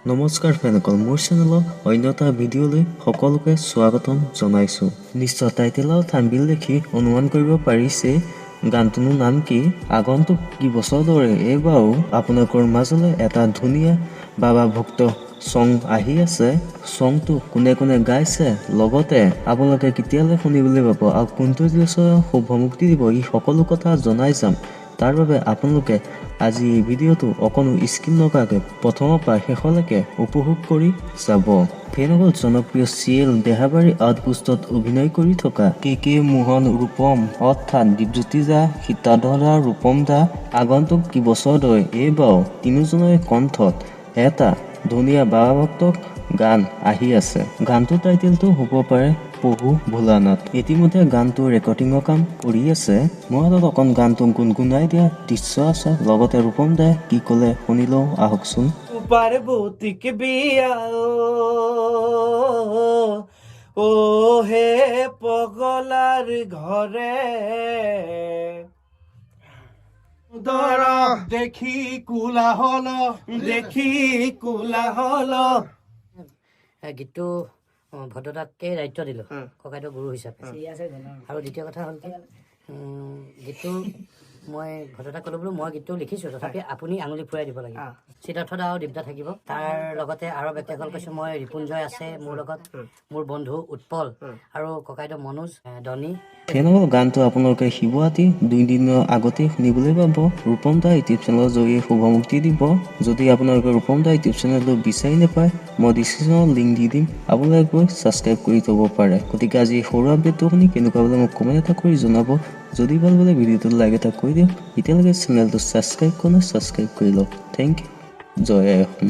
নমস্কাৰ ফ্ৰেণ্ডসকল, মোৰ চেনেলৰ অন্য এটা ভিডিঅ'লৈ সকলোকে স্বাগতম জনাইছোঁ। নিশ্চয় টাইটেল আৰু থাম্বনেইল দেখি অনুমান কৰিব পাৰিছে গানটোৰ নাম কি। আগন্তুক কি বছৰ দৰে এইবাৰো আপোনালোকৰ মাজলৈ এটা ধুনীয়া বাবা ভক্ত ছং আহি আছে। ছংটো কোনে কোনে গাইছে, লগতে আপোনালোকে কেতিয়ালৈ শুনিবলৈ পাব আৰু কোনটো দিৱসৰ শুভ মুক্তি দিব, এই সকলো কথা জনাই যাম। তাৰ বাবে আপোনালোকে আজি এই ভিডিঅ'টো অকণো স্কিপ নকৰাকৈ প্ৰথমৰ পৰা শেষলৈকে উপভোগ কৰি যাব। ফ্ৰেণ্ডসকল, জনপ্ৰিয় চিৰিয়েল দেহাবাৰী আউটপোষ্টত অভিনয় কৰি থকা কে মোহন ৰূপম অৰ্থাৎ দীপজ্যোতি দা, সীতাধৰ দা, ৰূপম দা আগন্তুক কি বছৰ দৰে এইবাৰো তিনিওজনৰে কণ্ঠত এটা ধুনীয়া বাবা ভক্তক গান আহি আছে। গানটোৰ টাইটেলটো হ'ব পাৰে প্ৰভু ভোলানাথ। ইতিমধ্যে গানটো ৰেকৰ্ডিঙৰ কাম কৰি আছে। মই হাতত অকণ গানটো গুণগুণাই দিয়া দৃশ্য আছে, লগতে ৰূপম দাই কি ক'লে শুনি লওঁ আহকচোন। পাৰ্বতীক বিয়া ও হে পগলাৰ ঘৰে দৰ দেখি কোলাহল গীতটো ভদ্ৰতাকে দায়িত্ব দিলোঁ ককাইদেউ গুৰু হিচাপে। আৰু দ্বিতীয় কথা হ'ল কি, গীতটো মই ভদ্ৰতাক ক'লোঁ বোলো মই গীতটো লিখিছোঁ, তথাপি আপুনি আঙুলি ফুৰাই দিব লাগিব। সিদ্ধাৰ্থ দা আৰু দীপদা থাকিব, তাৰ লগতে আৰু ব্যক্তিসকল কৈছোঁ। মই ৰিপুঞ্জয় আছে মোৰ লগত, মোৰ বন্ধু উৎপল আৰু ককাইদেউ মনোজ ধনী। ফ্ৰেণ্ডসকল, গানটো আপোনালোকে শিৱৰাত্ৰি 2 দিনৰ আগতেই শুনিবলৈ পাব। ৰূপম দা ইউটিউব চেনেলৰ জৰিয়ে শুভ মুক্তি দিব। যদি আপোনালোকে ৰূপম দা ইউটিউব চেনেলটো বিচাৰি নাপায়, মই ডিছক্ৰিপশ্যনত লিংক দি দিম, আপোনালোকে গৈ ছাবস্ক্ৰাইব কৰি থ'ব পাৰে। গতিকে আজি সৰু আপডেটটো শুনি কেনেকুৱা বোলে মোক কমেণ্ট এটা কৰি জনাব। যদি ভাল বোলে ভিডিঅ'টো লাইক এটা কৰি দিয়ক। এতিয়ালৈকে চেনেলটো ছাবস্ক্ৰাইব কৰা নাই, ছাবস্ক্ৰাইব কৰি লওক। Thank you. জয় আই অসম।